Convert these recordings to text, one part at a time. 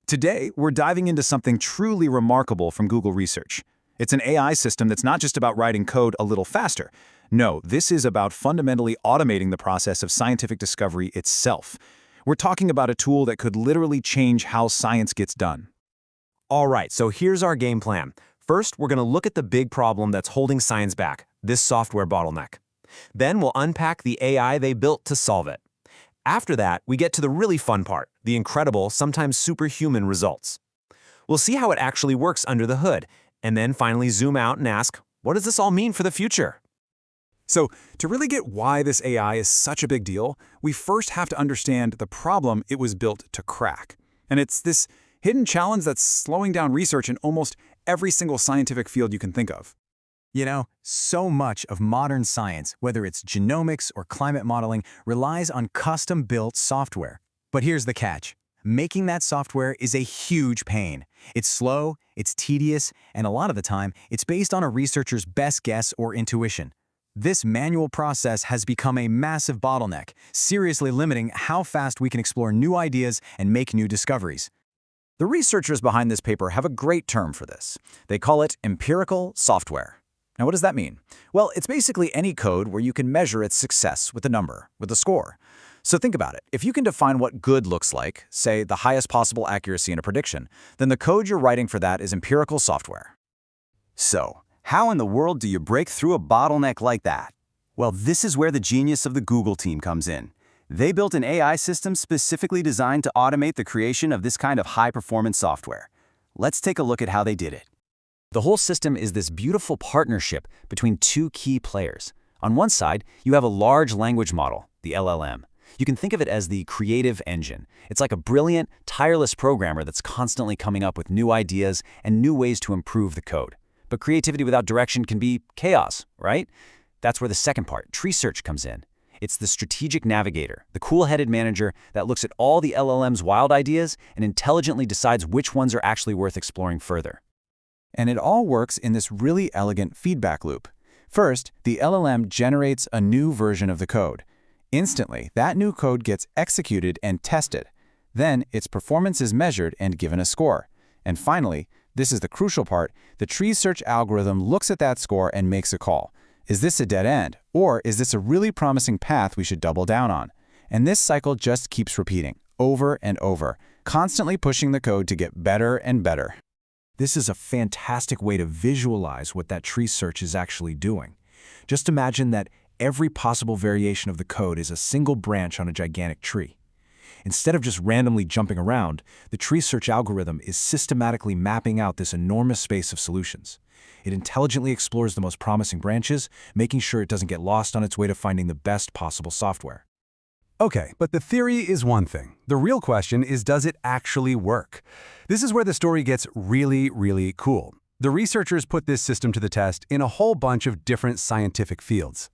Today, we're diving into something truly remarkable from Google Research. It's an AI system that's not just about writing code a little faster. No, this is about fundamentally automating the process of scientific discovery itself. We're talking about a tool that could literally change how science gets done. All right, so here's our game plan. First, we're going to look at the big problem that's holding science back, this software bottleneck. Then we'll unpack the AI they built to solve it. After that, we get to the really fun part, the incredible, sometimes superhuman results. We'll see how it actually works under the hood, and then finally zoom out and ask, what does this all mean for the future? So, to really get why this AI is such a big deal, we first have to understand the problem it was built to crack. And it's this hidden challenge that's slowing down research in almost every single scientific field you can think of. You know, so much of modern science, whether it's genomics or climate modeling, relies on custom-built software. But here's the catch. Making that software is a huge pain. It's slow, it's tedious, and a lot of the time, it's based on a researcher's best guess or intuition. This manual process has become a massive bottleneck, seriously limiting how fast we can explore new ideas and make new discoveries. The researchers behind this paper have a great term for this. They call it empirical software. Now, what does that mean? Well, it's basically any code where you can measure its success with a number, with a score. So think about it. If you can define what good looks like, say the highest possible accuracy in a prediction, then the code you're writing for that is empirical software. So, how in the world do you break through a bottleneck like that? Well, this is where the genius of the Google team comes in. They built an AI system specifically designed to automate the creation of this kind of high-performance software. Let's take a look at how they did it. The whole system is this beautiful partnership between two key players. On one side, you have a large language model, the LLM. You can think of it as the creative engine. It's like a brilliant, tireless programmer that's constantly coming up with new ideas and new ways to improve the code. But creativity without direction can be chaos, right? That's where the second part, tree search, comes in. It's the strategic navigator, the cool-headed manager that looks at all the LLM's wild ideas and intelligently decides which ones are actually worth exploring further. And it all works in this really elegant feedback loop. First, the LLM generates a new version of the code. Instantly, that new code gets executed and tested. Then, its performance is measured and given a score. And finally, this is the crucial part, the tree search algorithm looks at that score and makes a call. Is this a dead end? Or is this a really promising path we should double down on? And this cycle just keeps repeating, over and over, constantly pushing the code to get better and better. This is a fantastic way to visualize what that tree search is actually doing. Just imagine that every possible variation of the code is a single branch on a gigantic tree. Instead of just randomly jumping around, the tree search algorithm is systematically mapping out this enormous space of solutions. It intelligently explores the most promising branches, making sure it doesn't get lost on its way to finding the best possible software. Okay, but the theory is one thing. The real question is, does it actually work? This is where the story gets really, really cool. The researchers put this system to the test in a whole bunch of different scientific fields.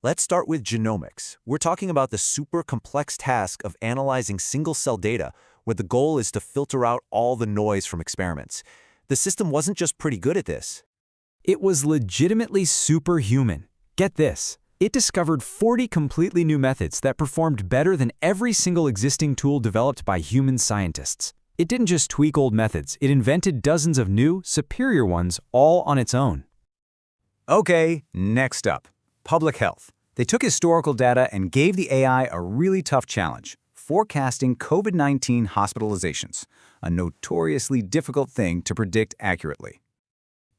Let's start with genomics. We're talking about the super complex task of analyzing single-cell data, where the goal is to filter out all the noise from experiments. The system wasn't just pretty good at this. It was legitimately superhuman. Get this. It discovered 40 completely new methods that performed better than every single existing tool developed by human scientists. It didn't just tweak old methods, it invented dozens of new, superior ones all on its own. Okay, next up, public health. They took historical data and gave the AI a really tough challenge, forecasting COVID-19 hospitalizations, a notoriously difficult thing to predict accurately.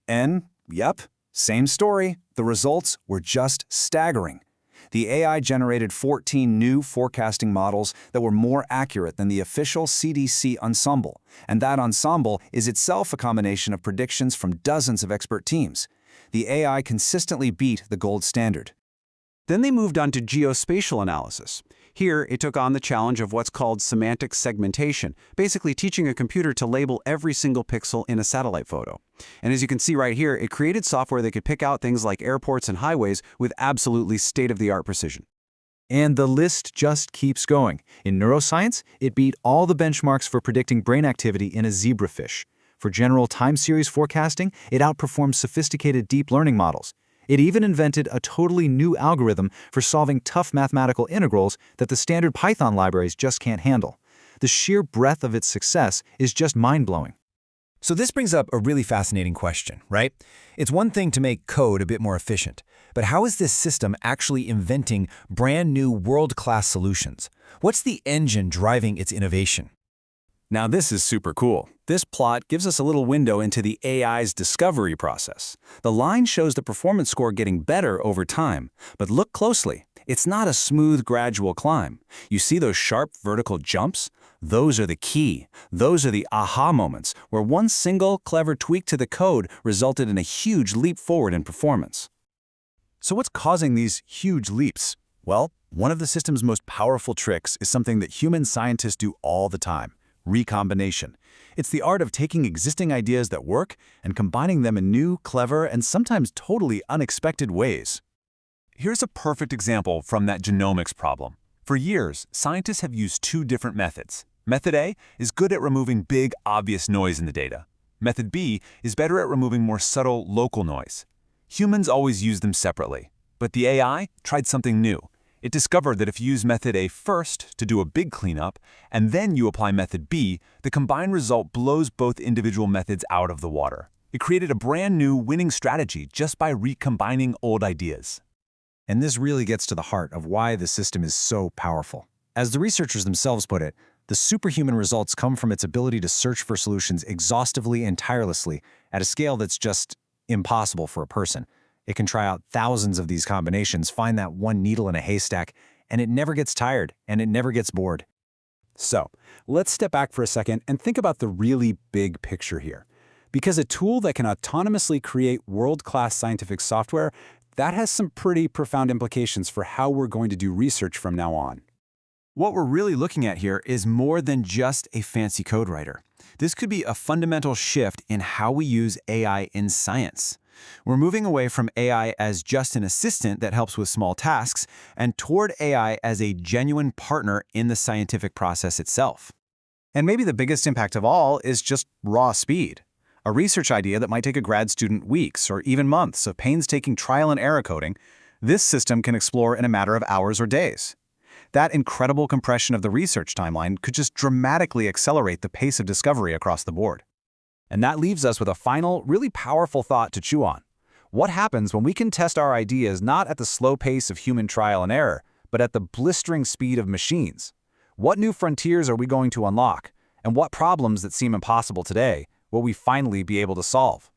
And, yep, same story. The results were just staggering. The AI generated 14 new forecasting models that were more accurate than the official CDC ensemble, and that ensemble is itself a combination of predictions from dozens of expert teams. The AI consistently beat the gold standard. Then they moved on to geospatial analysis. Here, it took on the challenge of what's called semantic segmentation, basically teaching a computer to label every single pixel in a satellite photo. And as you can see right here, it created software that could pick out things like airports and highways with absolutely state-of-the-art precision. And the list just keeps going. In neuroscience, it beat all the benchmarks for predicting brain activity in a zebrafish. For general time series forecasting, it outperformed sophisticated deep learning models. It even invented a totally new algorithm for solving tough mathematical integrals that the standard Python libraries just can't handle. The sheer breadth of its success is just mind-blowing. So this brings up a really fascinating question, right? It's one thing to make code a bit more efficient, but how is this system actually inventing brand new world-class solutions? What's the engine driving its innovation? Now this is super cool. This plot gives us a little window into the AI's discovery process. The line shows the performance score getting better over time, but look closely. It's not a smooth, gradual climb. You see those sharp vertical jumps? Those are the key. Those are the aha moments, where one single, clever tweak to the code resulted in a huge leap forward in performance. So what's causing these huge leaps? Well, one of the system's most powerful tricks is something that human scientists do all the time: recombination. It's the art of taking existing ideas that work and combining them in new, clever, and sometimes totally unexpected ways. Here's a perfect example from that genomics problem. For years, scientists have used two different methods. Method A is good at removing big, obvious noise in the data. Method B is better at removing more subtle, local noise. Humans always use them separately, but the AI tried something new. It discovered that if you use Method A first to do a big cleanup, and then you apply Method B, the combined result blows both individual methods out of the water. It created a brand new winning strategy just by recombining old ideas. And this really gets to the heart of why the system is so powerful. As the researchers themselves put it, the superhuman results come from its ability to search for solutions exhaustively and tirelessly at a scale that's just impossible for a person. It can try out thousands of these combinations, find that one needle in a haystack, and it never gets tired, and it never gets bored. So, let's step back for a second and think about the really big picture here. Because a tool that can autonomously create world-class scientific software, that has some pretty profound implications for how we're going to do research from now on. What we're really looking at here is more than just a fancy code writer. This could be a fundamental shift in how we use AI in science. We're moving away from AI as just an assistant that helps with small tasks and toward AI as a genuine partner in the scientific process itself. And maybe the biggest impact of all is just raw speed. A research idea that might take a grad student weeks or even months of painstaking trial and error coding, this system can explore in a matter of hours or days. That incredible compression of the research timeline could just dramatically accelerate the pace of discovery across the board. And that leaves us with a final, really powerful thought to chew on. What happens when we can test our ideas not at the slow pace of human trial and error, but at the blistering speed of machines? What new frontiers are we going to unlock? And what problems that seem impossible today will we finally be able to solve?